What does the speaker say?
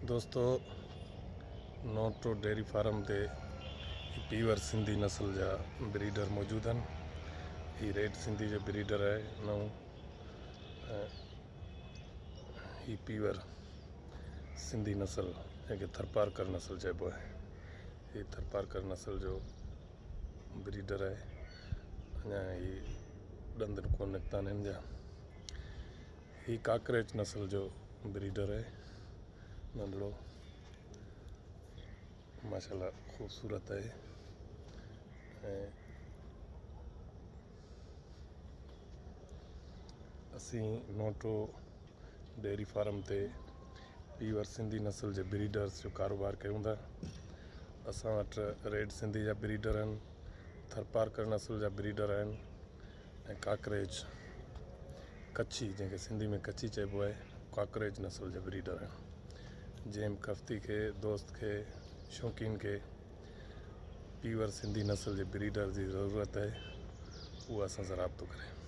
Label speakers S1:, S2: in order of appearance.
S1: दोस्तों, Noto dairy farm ते पीवर सिंधी नस्ल जा ब्रीडर मौजूद हैं। ये रेड सिंधी जो ब्रीडर है नौ ही पीवर सिंधी नस्ल जैसे थरपारकर नस्ल चइबो है। ये थरपारकर नस्ल जो ब्रीडर है। अञा ही ॾंद कोन निकिता आहिनि हिन जा। ही काकरेज नस्ल जो ब्रीडर है। नंढड़ो माशाल्लाह खूबसूरत है। असी नोटो डेयरी फार्म ते पीवर सिंधी नस्ल जे ब्रीडर्स जो कारोबार कयूं था। असां वटि रेड सिंधी जा ब्रीडर आहिनि, थरपारकर नस्ल जा ब्रीडर आहिनि ऐं काकरेज कच्छी जंहिंखे सिंधी में कच्छी चइबो आहे, काकरेज नस्ल जा ब्रीडर आहिनि। जंहिं कफ्ती खे दोस्त खे शौक़ीन खे पीवर सिंधी नस्ल जे ब्रीडर जी ज़रूरत है, उहा असां सां राब्तो करे।